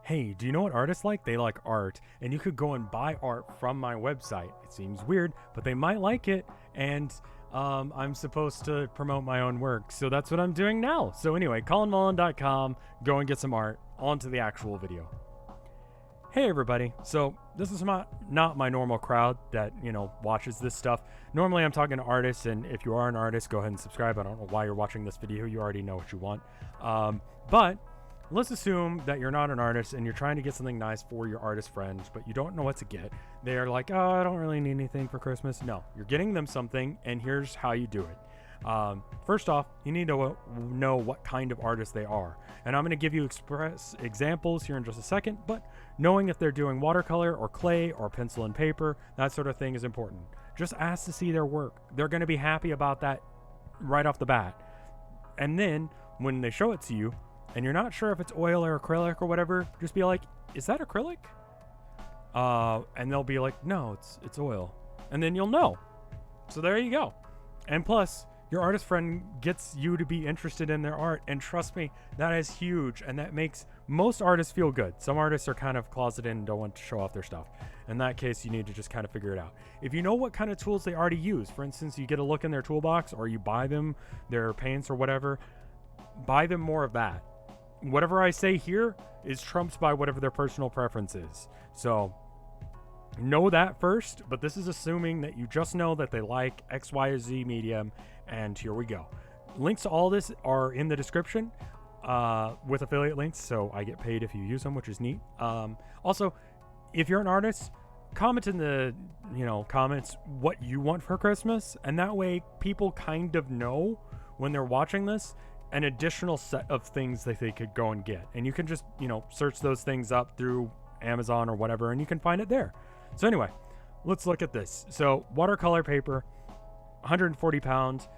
hey, do you know what artists like? They like art, and you could go and buy art from my website. It seems weird, but they might like it, and I'm supposed to promote my own work, so that's what I'm doing now. So anyway, colinmullen.com, go and get some art. On to the actual video. Hey everybody, so this is not my normal crowd that, watches this stuff. Normally I'm talking to artists, and if you are an artist, go ahead and subscribe. I don't know why you're watching this video, you already know what you want. But let's assume that you're not an artist and you're trying to get something nice for your artist friends, but you don't know what to get. They're like, oh, I don't really need anything for Christmas. No, you're getting them something, and here's how you do it. First off, you need to know what kind of artist they are. And I'm going to give you express examples here in just a second, but knowing if they're doing watercolor or clay or pencil and paper, that sort of thing is important. Just ask to see their work. They're going to be happy about that right off the bat. And then when they show it to you and you're not sure if it's oil or acrylic or whatever, just be like, is that acrylic? And they'll be like, no, it's oil. And then you'll know. So there you go. And plus, your artist friend gets you to be interested in their art, and trust me, that is huge, and that makes most artists feel good. Some artists are kind of closeted and don't want to show off their stuff. In that case, you need to just kind of figure it out. If you know what kind of tools they already use, for instance, you get a look in their toolbox, or you buy them their paints or whatever, buy them more of that. Whatever I say here is trumped by whatever their personal preference is. So know that first, but this is assuming that you just know that they like X, Y, or Z medium, and here we go. Links to all this are in the description with affiliate links, so I get paid if you use them, which is neat. Also, if you're an artist, comment in the comments what you want for Christmas, and that way people kind of know when they're watching this an additional set of things that they could go and get. And you can just search those things up through Amazon or whatever, and you can find it there. So anyway, let's look at this. So watercolor paper, 140 pounds.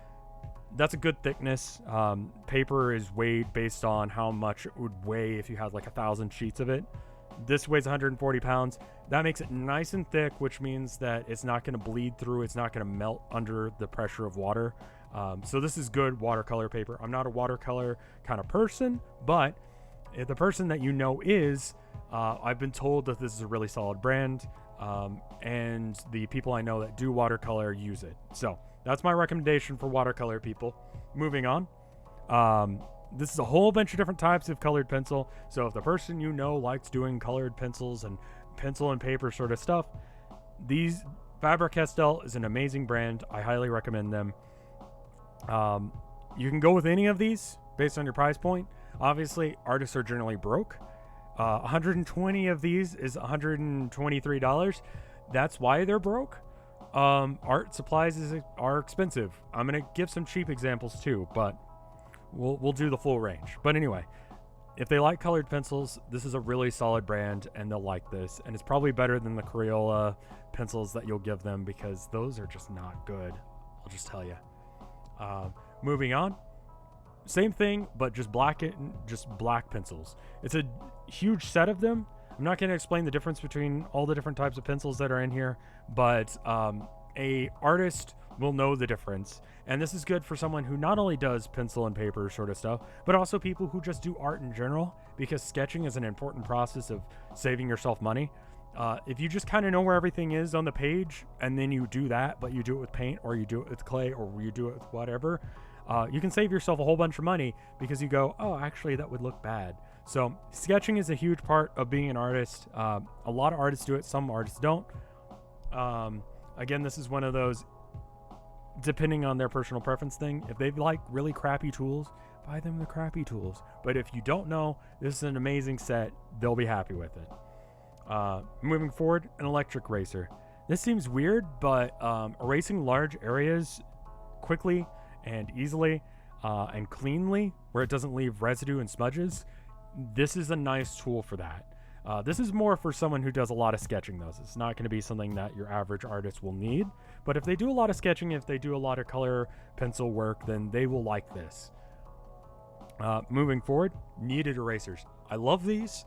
That's a good thickness. Paper is weighed based on how much it would weigh if you had like 1,000 sheets of it. This weighs 140 pounds. That makes it nice and thick, which means that it's not going to bleed through. It's not going to melt under the pressure of water. So this is good watercolor paper. I'm not a watercolor kind of person, but if the person that you know is, I've been told that this is a really solid brand. And the people I know that do watercolor use it. So that's my recommendation for watercolor people. Moving on. This is a whole bunch of different types of colored pencil. So if the person you know likes doing colored pencils and pencil and paper sort of stuff, Faber-Castell is an amazing brand. I highly recommend them. You can go with any of these based on your price point. Obviously, artists are generally broke. 120 of these is $123. That's why they're broke. Art supplies are expensive. I'm gonna give some cheap examples too, but we'll do the full range. But anyway, if they like colored pencils, this is a really solid brand, and they'll like this. And it's probably better than the Crayola pencils that you'll give them, because those are just not good. I'll just tell you. Moving on. Same thing, but just black pencils. It's a huge set of them. I'm not going to explain the difference between all the different types of pencils that are in here, but a artist will know the difference. And this is good for someone who not only does pencil and paper sort of stuff, but also people who just do art in general, because sketching is an important process of saving yourself money. If you just kind of know where everything is on the page, and then you do that, but you do it with paint, or you do it with clay, or you do it with whatever, you can save yourself a whole bunch of money, because you go, oh, actually that would look bad. So sketching is a huge part of being an artist. A lot of artists do it, some artists don't. Again, this is one of those, depending on their personal preference thing. If they like really crappy tools, buy them the crappy tools. But if you don't know, this is an amazing set. They'll be happy with it. Moving forward, an electric eraser. This seems weird, but erasing large areas quickly and easily and cleanly, where it doesn't leave residue and smudges, this is a nice tool for that. This is more for someone who does a lot of sketching, though. It's not going to be something that your average artist will need, but if they do a lot of sketching, if they do a lot of color pencil work, then they will like this. Moving forward, kneaded erasers. I love these.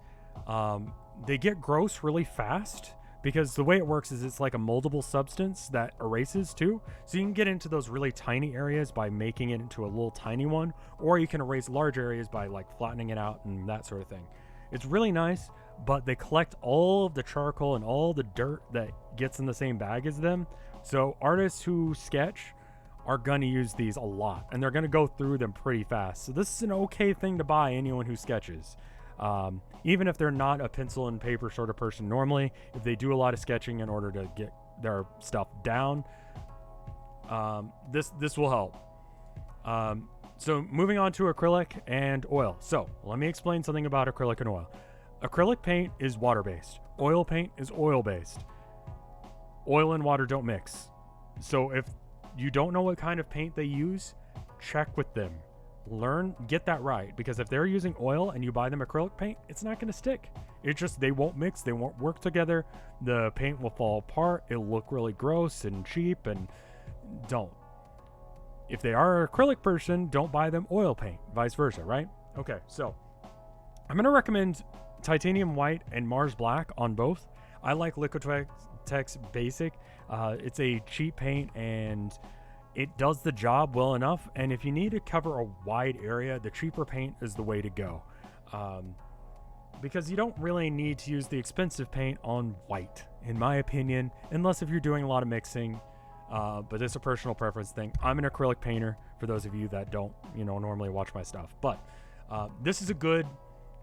They get gross really fast, because the way it works is it's like a moldable substance that erases too. So you can get into those really tiny areas by making it into a little tiny one, or you can erase large areas by like flattening it out and that sort of thing. It's really nice, but they collect all of the charcoal and all the dirt that gets in the same bag as them. So artists who sketch are going to use these a lot, and they're going to go through them pretty fast. So this is an okay thing to buy anyone who sketches. Even if they're not a pencil and paper sort of person normally, if they do a lot of sketching in order to get their stuff down, this will help. So moving on to acrylic and oil. So let me explain something about acrylic and oil. Acrylic paint is water-based. Oil paint is oil-based. Oil and water don't mix. So if you don't know what kind of paint they use, check with them. Get that right, because if they're using oil and you buy them acrylic paint, it's not going to stick. It's just, they won't mix, they won't work together, the paint will fall apart, it'll look really gross and cheap, and don't. If they are an acrylic person, don't buy them oil paint, vice versa, right? Okay, so I'm going to recommend titanium white and Mars black on both. I like Liquitex Basic. It's a cheap paint and it does the job well enough. And if you need to cover a wide area, the cheaper paint is the way to go. Because you don't really need to use the expensive paint on white, in my opinion, unless if you're doing a lot of mixing. But it's a personal preference thing. I'm an acrylic painter, for those of you that don't, normally watch my stuff. But this is a good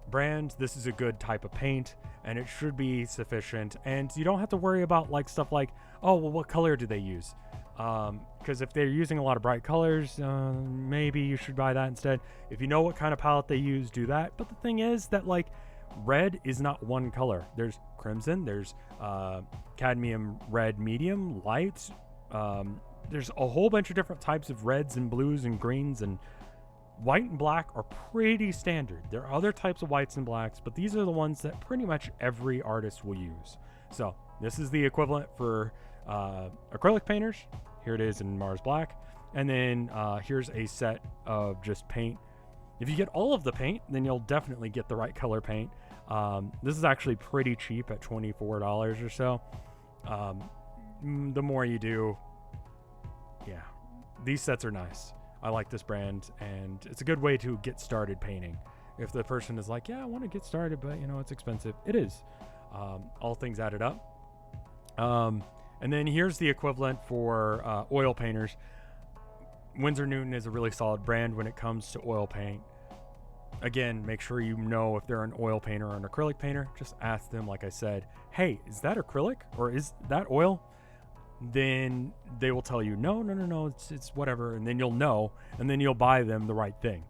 brand. This is a good type of paint, and it should be sufficient. And you don't have to worry about stuff like, oh, well, what color do they use? Because if they're using a lot of bright colors, maybe you should buy that instead. If you know what kind of palette they use, do that. But the thing is that red is not one color. There's crimson, there's cadmium red medium, light. There's a whole bunch of different types of reds and blues and greens, and white and black are pretty standard. There are other types of whites and blacks, but these are the ones that pretty much every artist will use. So this is the equivalent for acrylic painters. Here it is in Mars black. And then here's a set of just paint. If you get all of the paint, then you'll definitely get the right color paint. This is actually pretty cheap at $24 or so. The more you do, yeah, these sets are nice. I like this brand, and it's a good way to get started painting. If the person is like, yeah, I want to get started, but it's expensive. It is. All things added up. And then here's the equivalent for oil painters. Windsor Newton is a really solid brand when it comes to oil paint. Again, make sure you know if they're an oil painter or an acrylic painter. Just ask them, like I said, hey, is that acrylic or is that oil? Then they will tell you, no, it's whatever. And then you'll know, and then you'll buy them the right thing.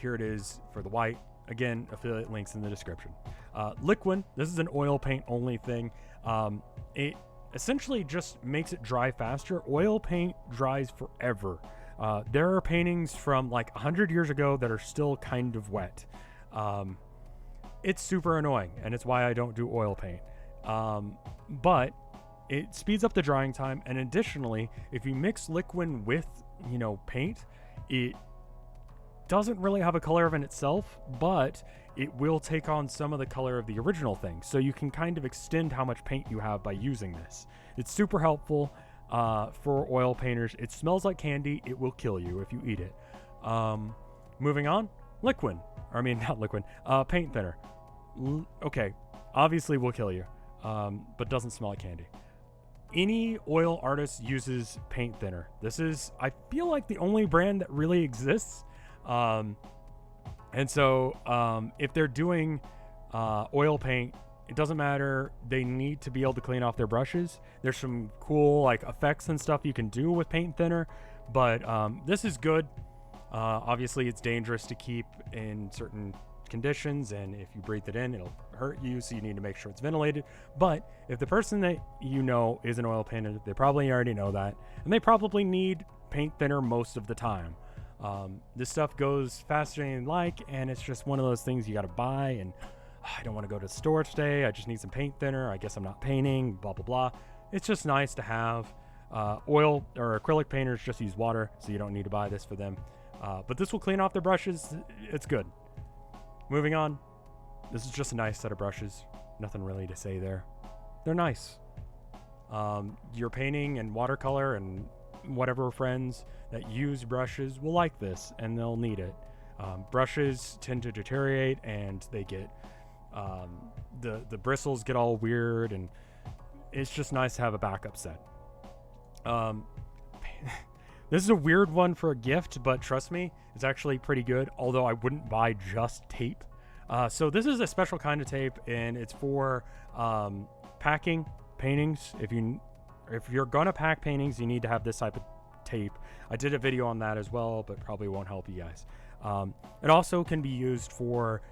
Here it is for the white. Again, affiliate links in the description. Liquid, this is an oil paint only thing. It essentially just makes it dry faster. Oil paint dries forever. There are paintings from 100 years ago that are still kind of wet. It's super annoying, and it's why I don't do oil paint. But it speeds up the drying time, and additionally, if you mix liquid with, paint, it doesn't really have a color of in itself, but it will take on some of the color of the original thing. So you can kind of extend how much paint you have by using this. It's super helpful for oil painters. It smells like candy. It will kill you if you eat it. Moving on, not liquid, paint thinner. Okay, obviously will kill you, but doesn't smell like candy. Any oil artist uses paint thinner. This is, I feel like, the only brand that really exists. And so if they're doing oil paint, it doesn't matter. They need to be able to clean off their brushes. There's some cool effects and stuff you can do with paint thinner, but this is good. Obviously, it's dangerous to keep in certain conditions, and if you breathe it in, it'll hurt you, so you need to make sure it's ventilated. But if the person that is an oil painter, they probably already know that, and they probably need paint thinner most of the time. This stuff goes faster than you like, and it's just one of those things you got to buy, and I don't want to go to the store today, I just need some paint thinner, I guess I'm not painting, blah blah blah. It's just nice to have. Oil or acrylic painters just use water, so you don't need to buy this for them, but this will clean off their brushes. It's good. Moving on, this is just a nice set of brushes. Nothing really to say there. They're nice. Your painting and watercolor and whatever friends that use brushes will like this, and they'll need it. Brushes tend to deteriorate, and they get the bristles get all weird, and it's just nice to have a backup set. This is a weird one for a gift, but trust me, it's actually pretty good, although I wouldn't buy just tape. So this is a special kind of tape, and it's for packing paintings. If you're gonna pack paintings, you need to have this type of tape. I did a video on that as well, but probably won't help you guys. It also can be used for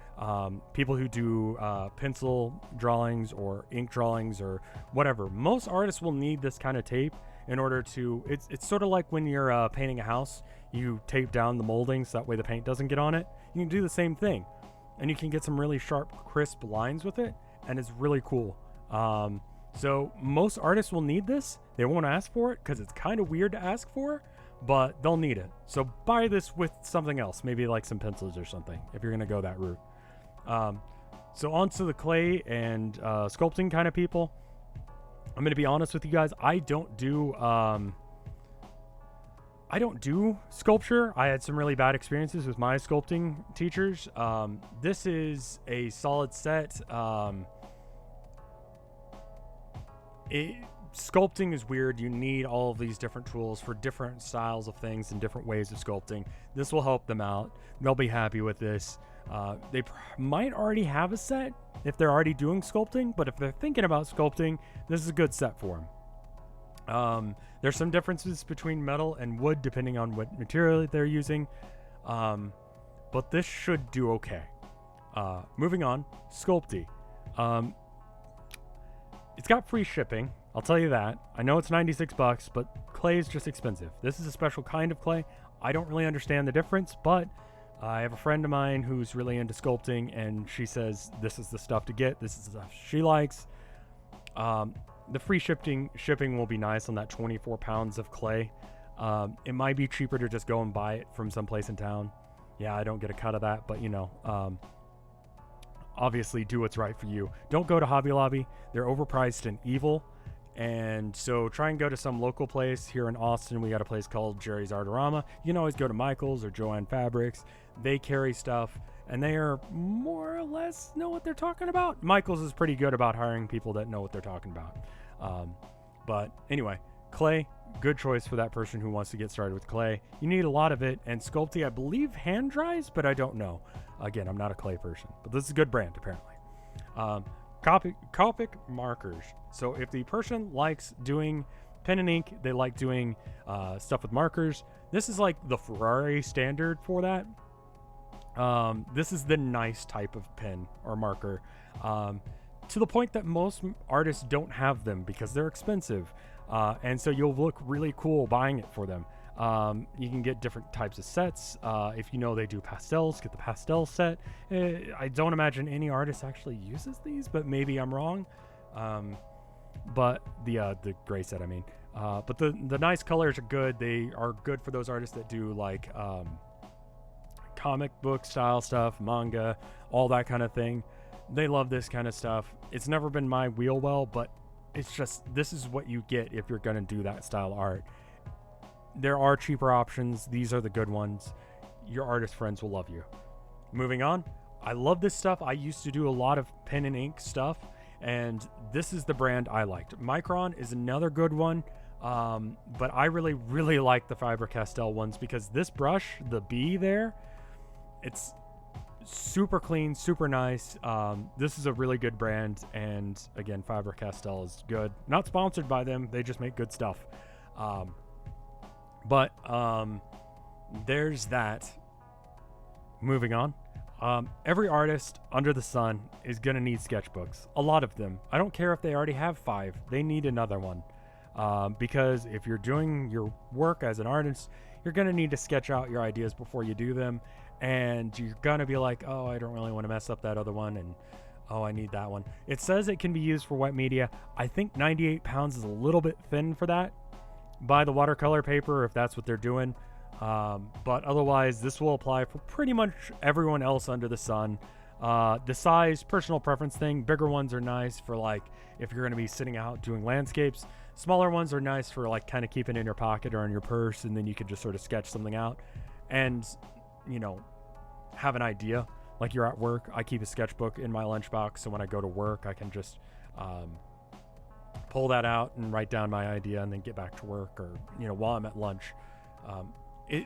people who do pencil drawings or ink drawings or whatever. Most artists will need this kind of tape in order to, it's sort of like when you're painting a house, you tape down the molding so that way the paint doesn't get on it. You can do the same thing, and you can get some really sharp, crisp lines with it, and it's really cool. So most artists will need this. They won't ask for it because it's kind of weird to ask for, but they'll need it. So buy this with something else, maybe like some pencils or something, if you're gonna go that route. So on to the clay and sculpting kind of people. I'm gonna be honest with you guys. I don't do sculpture. I had some really bad experiences with my sculpting teachers. This is a solid set. Sculpting is weird. You need all of these different tools for different styles of things and different ways of sculpting. This will help them out. They'll be happy with this. They might already have a set if they're already doing sculpting, but if they're thinking about sculpting, this is a good set for them. There's some differences between metal and wood depending on what material they're using, but this should do okay. Moving on, Sculpt II. It's got free shipping, I'll tell you that. I know it's $96, but clay is just expensive. This is a special kind of clay. I don't really understand the difference, but I have a friend of mine who's really into sculpting, and she says this is the stuff to get. This is the stuff she likes. The free shipping will be nice on that 24 pounds of clay. It might be cheaper to just go and buy it from someplace in town. Yeah, I don't get a cut of that, but you know, obviously do what's right for you. Don't go to Hobby Lobby. They're overpriced and evil. And so try and go to some local place. Here in Austin, we got a place called Jerry's Artorama. You can always go to Michael's or Joann Fabrics. They carry stuff, and they are more or less know what they're talking about. Michael's is pretty good about hiring people that know what they're talking about. But anyway, clay, good choice for that person who wants to get started with clay. You need a lot of it, and Sculpt II, I believe, hand dries, but I don't know. Again, I'm not a clay person, but this is a good brand, apparently. Copic Markers. So if the person likes doing pen and ink, they like doing stuff with markers, this is like the Ferrari standard for that. This is the nice type of pen or marker, to the point that most artists don't have them because they're expensive, and so you'll look really cool buying it for them. You can get different types of sets. If you know they do pastels, get the pastel set. I don't imagine any artist actually uses these, but maybe I'm wrong. But the gray set, I mean. But the nice colors are good. They are good for those artists that do like comic book style stuff, manga, all that kind of thing. They love this kind of stuff. It's never been my wheel well, but it's just, this is what you get if you're gonna do that style art. There are cheaper options. These are the good ones. Your artist friends will love you. Moving on. I love this stuff. I used to do a lot of pen and ink stuff, and this is the brand I liked. Micron is another good one, but I really like the Faber-Castell ones because this brush, the B there, it's super clean, super nice. This is a really good brand, and again, Faber-Castell is good. Not sponsored by them. They just make good stuff. But there's that. Moving on. Every artist under the sun is going to need sketchbooks. A lot of them. I don't care if they already have 5. They need another one. Because if you're doing your work as an artist, you're going to need to sketch out your ideas before you do them. And you're going to be like, oh, I don't really want to mess up that other one. And oh, I need that one. It says it can be used for wet media. I think 98 pounds is a little bit thin for that. Buy the watercolor paper if that's what they're doing. But otherwise, this will apply for pretty much everyone else under the sun. The size, personal preference thing. Bigger ones are nice for like if you're going to be sitting out doing landscapes. Smaller ones are nice for like kind of keeping in your pocket or in your purse, and then you can just sort of sketch something out. And, you know, have an idea. Like you're at work, I keep a sketchbook in my lunchbox, so when I go to work, I can just pull that out and write down my idea and then get back to work, or, you know, while I'm at lunch.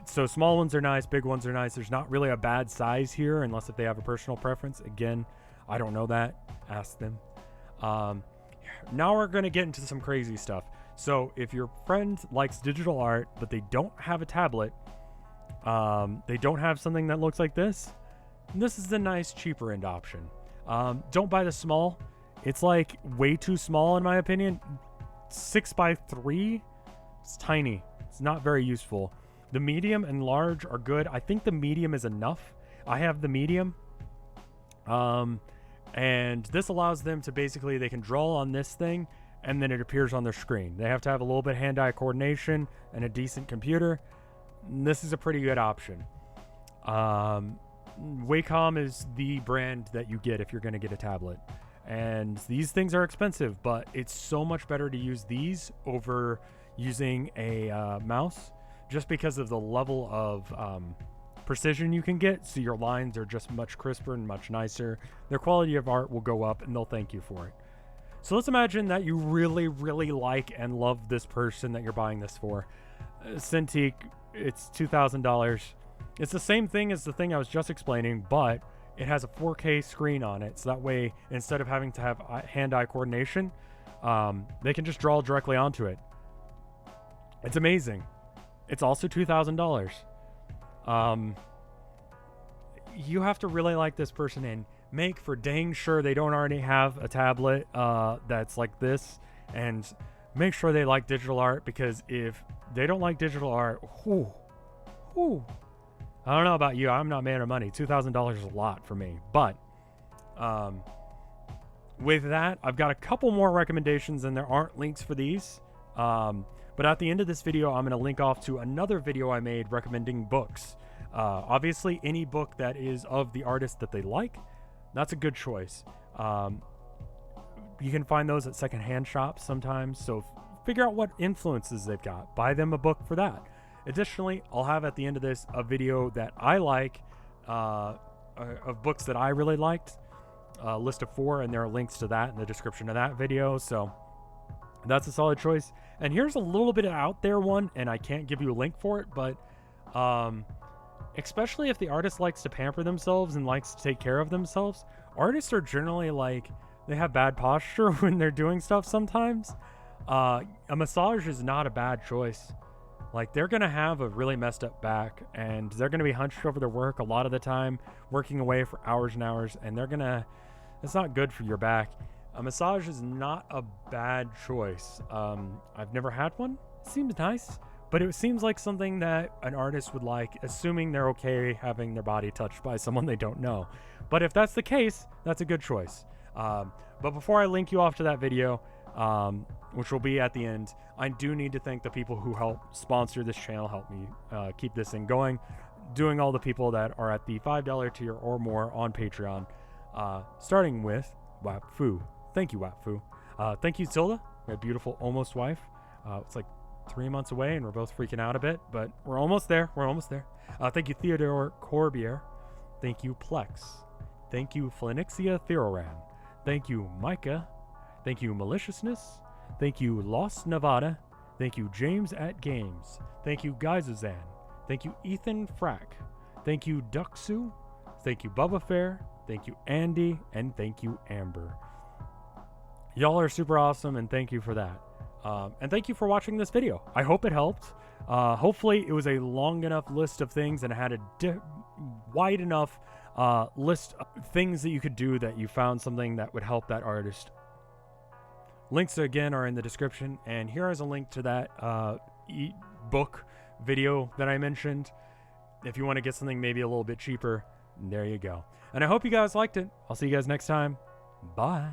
So small ones are nice, big ones are nice. There's not really a bad size here, unless if they have a personal preference. Again, I don't know that. Ask them. Now we're going to get into some crazy stuff. So if your friend likes digital art, but they don't have a tablet, they don't have something that looks like this is a nice cheaper end option. Don't buy the small. It's like way too small in my opinion. 6x3, it's tiny. It's not very useful. The medium and large are good. I think the medium is enough. I have the medium. And this allows them to basically, they can draw on this thing and then it appears on their screen. They have to have a little bit of hand-eye coordination and a decent computer. And this is a pretty good option. Wacom is the brand that you get if you're going to get a tablet. And these things are expensive, but it's so much better to use these over using a mouse, just because of the level of precision you can get. So your lines are just much crisper and much nicer. Their quality of art will go up and they'll thank you for it. So let's imagine that you really, really like and love this person that you're buying this for. Cintiq, it's $2,000. It's the same thing as the thing I was just explaining, but it has a 4K screen on it. So that way, instead of having to have hand-eye coordination, they can just draw directly onto it. It's amazing. It's also $2,000. You have to really like this person and make for dang sure they don't already have a tablet that's like this, and make sure they like digital art, because if they don't like digital art, I don't know about you, I'm not made of money. $2,000 is a lot for me. But with that, I've got a couple more recommendations, and there aren't links for these. But at the end of this video, I'm going to link off to another video I made recommending books. Obviously, any book that is of the artist that they like, that's a good choice. You can find those at secondhand shops sometimes, so figure out what influences they've got. Buy them a book for that. Additionally, I'll have at the end of this a video that I like of books that I really liked, a list of 4, and there are links to that in the description of that video, so that's a solid choice. And here's a little bit of out there one, and I can't give you a link for it, but especially if the artist likes to pamper themselves and likes to take care of themselves, artists are generally like, they have bad posture when they're doing stuff sometimes. A massage is not a bad choice. Like, they're going to have a really messed up back, and they're going to be hunched over their work a lot of the time, working away for hours and hours, and it's not good for your back. A massage is not a bad choice. I've never had one. It seems nice, but it seems like something that an artist would like, assuming they're okay having their body touched by someone they don't know. But if that's the case, that's a good choice. But before I link you off to that video, which will be at the end, I do need to thank the people who help sponsor this channel, help me keep this thing going, doing all the people that are at the $5 tier or more on Patreon, starting with Wapfu. Thank you, Wapfu. Thank you, Tilda, my beautiful almost wife. It's like 3 months away, and we're both freaking out a bit, but we're almost there. We're almost there. Thank you, Theodore Corbier. Thank you, Plex. Thank you, Phoenixia Theroran. Thank you, Micah. Thank you, Maliciousness. Thank you, Lost Nevada. Thank you, James at Games. Thank you, Guysazan. Thank you, Ethan Frack. Thank you, Duxu. Thank you, Bubba Fair. Thank you, Andy. And thank you, Amber. Y'all are super awesome, and thank you for that. And thank you for watching this video. I hope it helped. Hopefully it was a long enough list of things, and it had a wide enough list of things that you could do that you found something that would help that artist. Links again are in the description, and here is a link to that book video that I mentioned. If you want to get something maybe a little bit cheaper, there you go. And I hope you guys liked it. I'll see you guys next time. Bye.